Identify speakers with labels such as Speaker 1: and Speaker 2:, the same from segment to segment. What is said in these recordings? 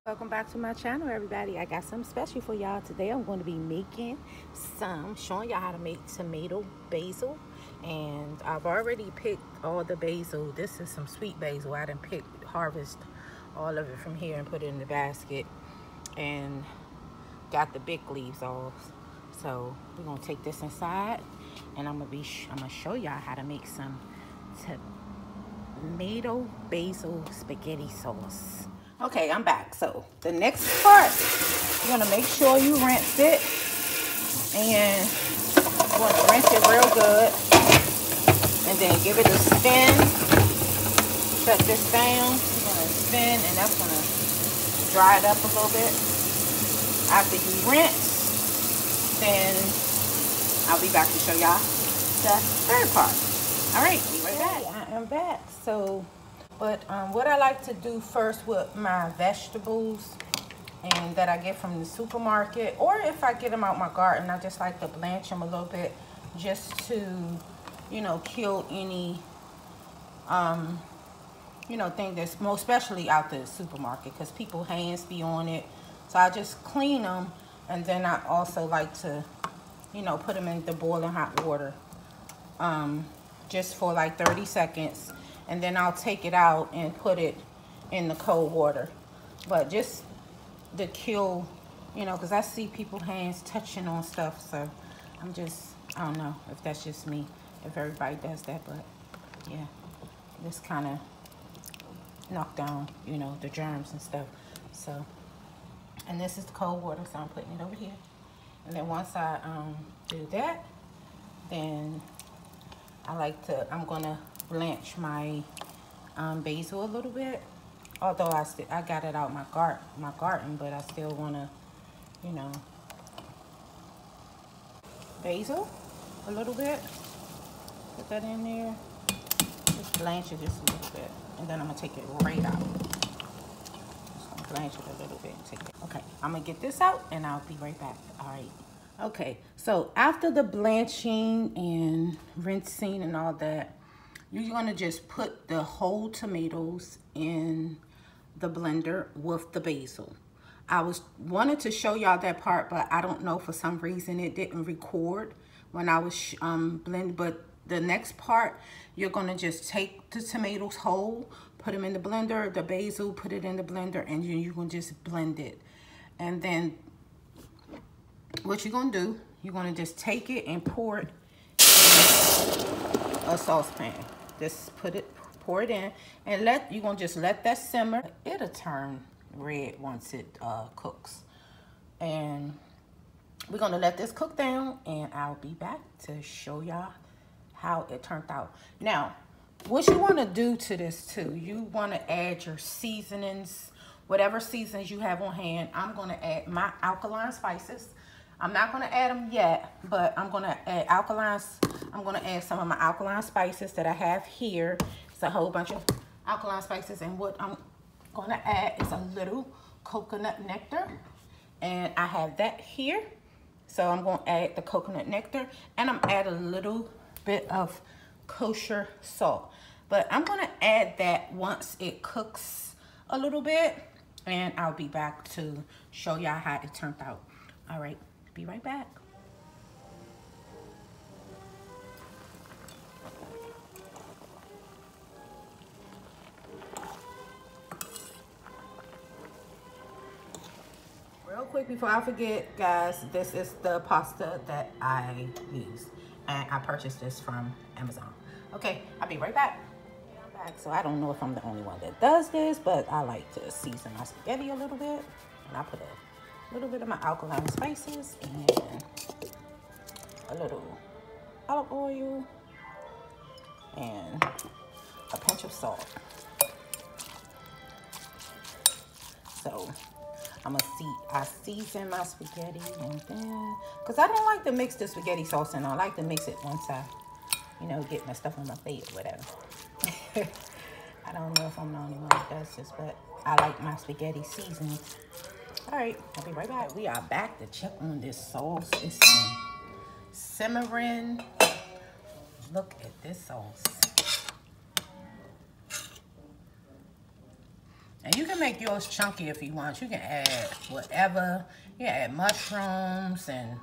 Speaker 1: Welcome back to my channel, everybody. I got something special for y'all today. I'm going to be making showing y'all how to make tomato basil. And I've already picked all the basil. This is some sweet basil. I done harvest all of it from here and put it in the basket. And got the big leaves off. So we're going to take this inside. And I'm going to show y'all how to make some tomato basil spaghetti sauce. Okay, I'm back. So the next part, you're gonna make sure you rinse it, and you want to rinse it real good, and then give it a spin. Shut this down. You're gonna spin, and that's gonna dry it up a little bit. After you rinse, then I'll be back to show y'all the third part. All right, be right back. I am back. So. But what I like to do first with my vegetables and that I get from the supermarket, or if I get them out my garden, I just like to blanch them a little bit just to, you know, kill any, you know, thing that's most especially out the supermarket, because people's hands be on it. So I just clean them, and then I also like to, you know, put them in the boiling hot water just for like 30 seconds. And then I'll take it out and put it in the cold water. But just to kill, you know, because I see people's hands touching on stuff. So I don't know if that's just me, if everybody does that. But yeah, this kind of knock down, you know, the germs and stuff. So, and this is the cold water, so I'm putting it over here. And then once I do that, then I'm gonna blanch my basil a little bit. Although I got it out my garden, but I still wanna, you know, basil a little bit. Put that in there. Just blanch it just a little bit, and then I'm gonna take it right out. Just gonna blanch it a little bit and take it. Okay, I'm gonna get this out, and I'll be right back. All right. Okay, so after the blanching and rinsing and all that, you're gonna just put the whole tomatoes in the blender with the basil. I wanted to show y'all that part, but I don't know, for some reason it didn't record when I was blending. But the next part, you're gonna just take the tomatoes whole, put them in the blender, the basil, put it in the blender, and you're gonna just blend it. And then what you're gonna do, you're gonna just take it and pour it in a saucepan. Just pour it in, and you're gonna just let that simmer. It'll turn red once it cooks. And we're gonna let this cook down, and I'll be back to show y'all how it turned out. Now, what you wanna do to this too, you wanna add your seasonings, whatever seasonings you have on hand. I'm gonna add my alkaline spices. I'm not gonna add them yet, but I'm gonna add I'm gonna add some of my alkaline spices that I have here. It's a whole bunch of alkaline spices, and what I'm gonna add is a little coconut nectar, and I have that here. So I'm gonna add the coconut nectar, and I'm add a little bit of kosher salt. But I'm gonna add that once it cooks a little bit, and I'll be back to show y'all how it turned out. All right. Be right back. Real quick before I forget, guys, this is the pasta that I use, and I purchased this from Amazon. Okay, I'll be right back. I'm back. So I don't know if I'm the only one that does this, but I like to season my spaghetti a little bit, and I put a little bit of my alkaline spices and a little olive oil and a pinch of salt. So I season my spaghetti, and then, because I don't like to mix the spaghetti sauce in. I like to mix it once I, you know, get my stuff on my plate or whatever. I don't know if I'm the only one that does this, but I like my spaghetti seasoned. All right, I'll be right back. We are back to check on this sauce. It's simmering. Look at this sauce. And you can make yours chunky if you want. You can add whatever. You can add mushrooms and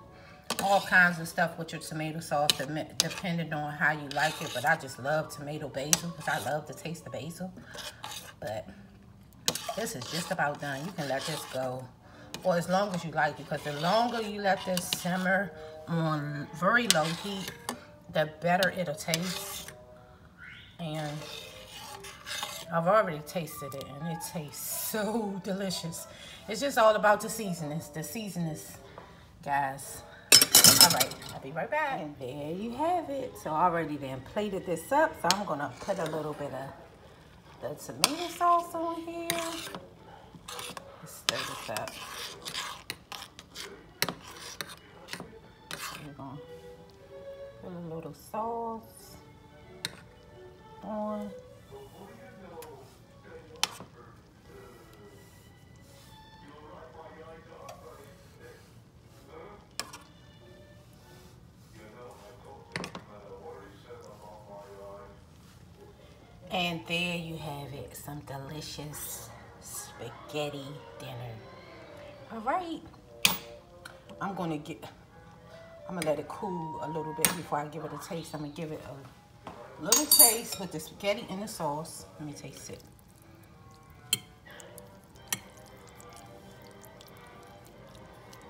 Speaker 1: all kinds of stuff with your tomato sauce, depending on how you like it. But I just love tomato basil because I love the taste of basil. But this is just about done. You can let this go for as long as you like, because the longer you let this simmer on very low heat, the better it'll taste. And I've already tasted it, and it tastes so delicious. It's just all about the seasonings. The seasonings, guys. All right, I'll be right back. And there you have it. So I already then plated this up, so I'm gonna put a little bit of the tomato sauce on here. Let's stir this up. We're gonna put a little sauce on. And there you have it, some delicious spaghetti dinner. All right, I'm gonna let it cool a little bit before I give it a taste. I'm gonna give it a little taste with the spaghetti and the sauce. Let me taste it.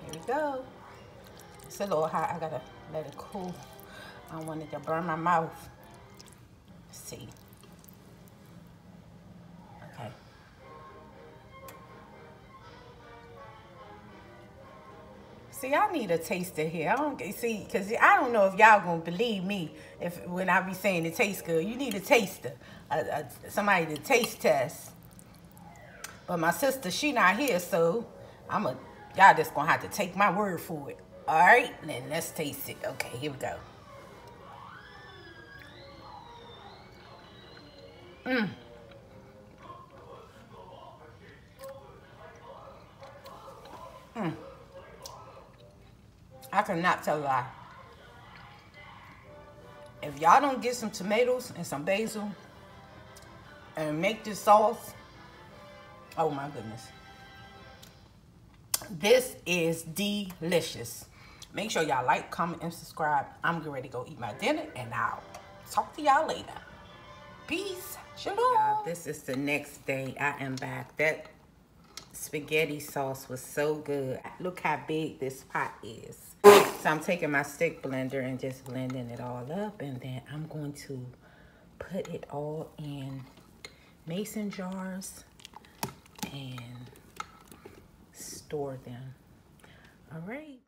Speaker 1: Here we go. It's a little hot, I gotta let it cool. I don't want it to burn my mouth. Let's see. Okay. See, I need a taster here. I don't see, because I don't know if y'all gonna believe me when I be saying it tastes good. You need a taster, somebody to taste test. But my sister, she not here, so y'all just gonna have to take my word for it. All right, then let's taste it. Okay, here we go. I cannot tell a lie. If y'all don't get some tomatoes and some basil and make this sauce, oh my goodness. This is delicious. Make sure y'all like, comment, and subscribe. I'm getting ready to go eat my dinner, and I'll talk to y'all later. Peace. Shalom. This is the next day. I am back. That spaghetti sauce was so good. Look how big this pot is. So I'm taking my stick blender and just blending it all up, and then I'm going to put it all in mason jars and store them. All right.